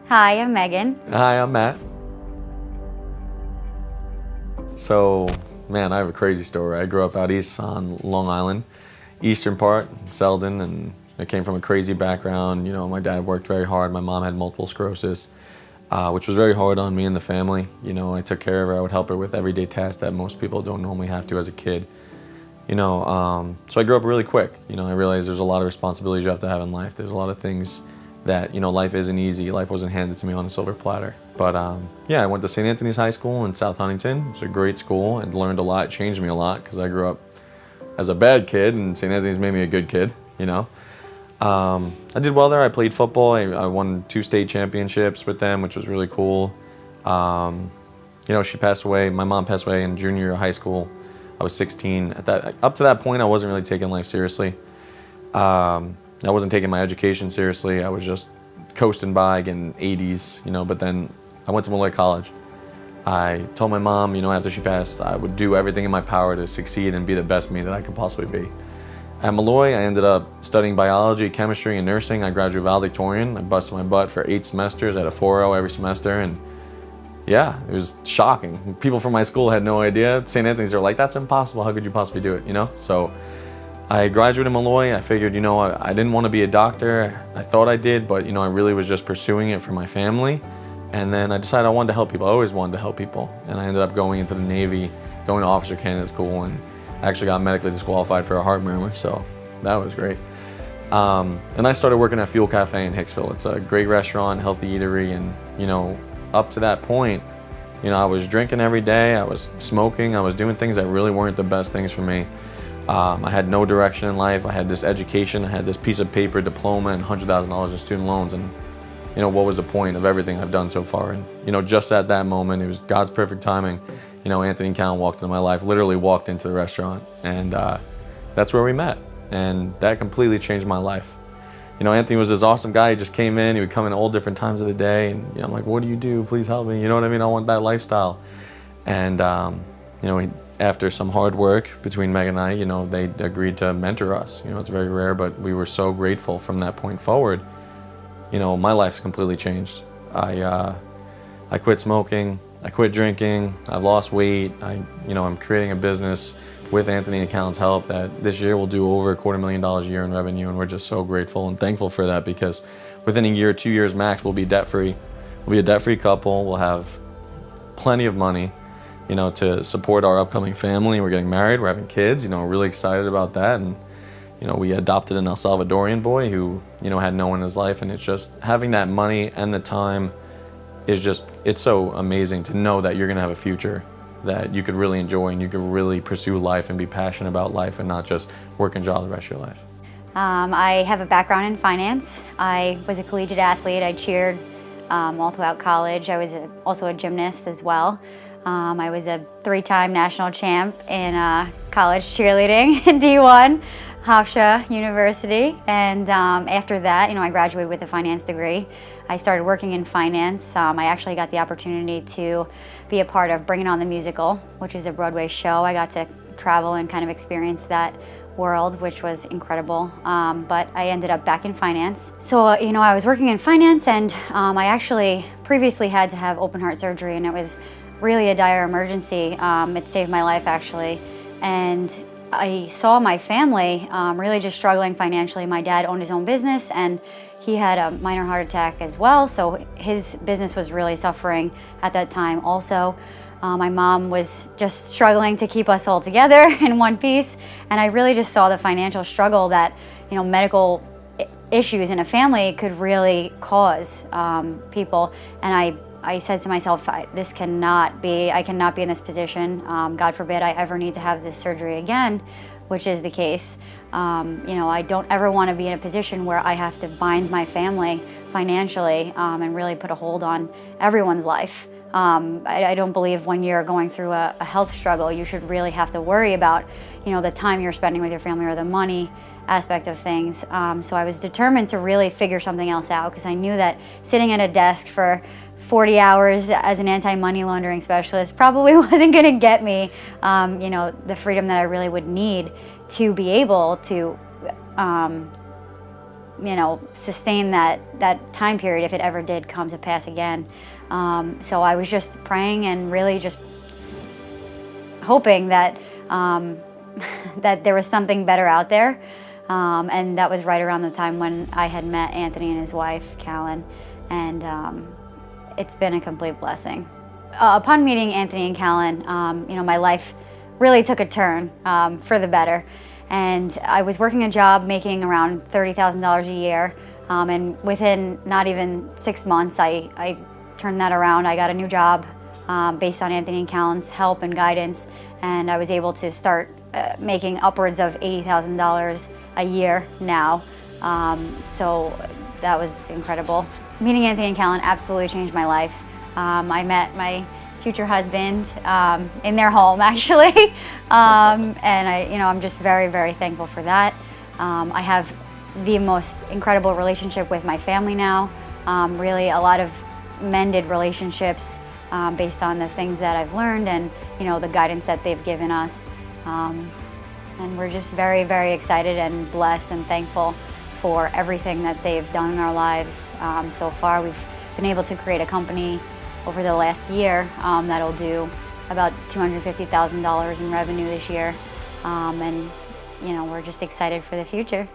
Hi, I'm Megan. Hi, I'm Matt. So, man, I have a crazy story. I grew up out east on Long Island, eastern part, Selden, and I came from a crazy background. My dad worked very hard. My mom had multiple sclerosis, which was very hard on me and the family. I took care of her. I would help her with everyday tasks that most people don't normally have to as a kid. So I grew up really quick. I realized there's a lot of responsibilities you have to have in life. There's a lot of things that, life isn't easy. Life wasn't handed to me on a silver platter. But yeah, I went to St. Anthony's High School in South Huntington. It was a great school and learned a lot. It changed me a lot because I grew up as a bad kid and St. Anthony's made me a good kid. I did well there. I played football. I won 2 state championships with them, which was really cool. She passed away. My mom passed away in junior year of high school. I was 16. Up to that point, I wasn't really taking life seriously. I wasn't taking my education seriously. I was just coasting by, getting 80s, but then I went to Malloy College. I told my mom, after she passed, I would do everything in my power to succeed and be the best me that I could possibly be. At Malloy, I ended up studying biology, chemistry, and nursing. I graduated valedictorian. I busted my butt for 8 semesters at a 4.0 every semester, and yeah, it was shocking. People from my school had no idea. St. Anthony's, they're like, that's impossible. How could you possibly do it, So I graduated Malloy. I figured, I didn't want to be a doctor. I thought I did, but, I really was just pursuing it for my family. And then I decided I wanted to help people. I always wanted to help people. And I ended up going into the Navy, going to officer candidate school, and actually got medically disqualified for a heart murmur, so that was great. And I started working at Fuel Cafe in Hicksville. It's a great restaurant, healthy eatery, and, up to that point, I was drinking every day, I was smoking, I was doing things that really weren't the best things for me. I had no direction in life. I had this education, I had this piece of paper, diploma, and $100,000 in student loans, and what was the point of everything I've done so far? And just at that moment, it was God's perfect timing. Anthony and Callan walked into my life, literally walked into the restaurant, and that's where we met, and that completely changed my life. Anthony was this awesome guy. He just came in. He would come in all different times of the day, and I'm like, what do you do? Please help me. You know what I mean? I want that lifestyle. And after some hard work between Meg and I, they agreed to mentor us. It's very rare, but we were so grateful from that point forward. My life's completely changed. I quit smoking. I quit drinking. I've lost weight. I'm creating a business with Anthony and Callan's help that this year will do over $250,000 a year in revenue, and we're just so grateful and thankful for that because within a year, 2 years max, we'll be debt-free. We'll be a debt-free couple. We'll have plenty of money, to support our upcoming family. We're getting married. We're having kids. We're really excited about that. And we adopted an El Salvadorian boy who had no one in his life, and it's just having that money and the time is just, it's so amazing to know that you're going to have a future that you could really enjoy and you could really pursue life and be passionate about life and not just work and job the rest of your life. I have a background in finance. I was a collegiate athlete. I cheered all throughout college. I was also a gymnast as well. I was a 3-time national champ in college cheerleading in D1, Hofstra University. And after that, I graduated with a finance degree. I started working in finance. I actually got the opportunity to be a part of Bring It On the Musical, which is a Broadway show. I got to travel and kind of experience that world, which was incredible. But I ended up back in finance. So, I was working in finance, and I actually previously had to have open heart surgery, and it was really a dire emergency. It saved my life, actually. And I saw my family really just struggling financially. My dad owned his own business, and he had a minor heart attack as well, so his business was really suffering at that time also. My mom was just struggling to keep us all together in one piece, and I really just saw the financial struggle that medical issues in a family could really cause people. And I said to myself, I cannot be in this position. God forbid I ever need to have this surgery again, which is the case. I don't ever want to be in a position where I have to bind my family financially and really put a hold on everyone's life. I don't believe when you're going through a health struggle, you should really have to worry about, the time you're spending with your family or the money aspect of things. So I was determined to really figure something else out because I knew that sitting at a desk for 40 hours as an anti-money laundering specialist probably wasn't going to get me, the freedom that I really would need to be able to sustain that time period if it ever did come to pass again. So I was just praying and really just hoping that that there was something better out there. And that was right around the time when I had met Anthony and his wife, Callan, and it's been a complete blessing. Upon meeting Anthony and Callan, my life really took a turn for the better. And I was working a job making around $30,000 a year, and within not even 6 months, I turned that around. I got a new job based on Anthony and Callan's help and guidance, and I was able to start making upwards of $80,000 a year now. So that was incredible. Meeting Anthony and Callan absolutely changed my life. I met my future husband in their home, actually, and I'm just very, very thankful for that. I have the most incredible relationship with my family now. Really, a lot of mended relationships based on the things that I've learned and the guidance that they've given us. And we're just very, very excited and blessed and thankful for everything that they've done in our lives so far. We've been able to create a company over the last year that'll do about $250,000 in revenue this year. And we're just excited for the future.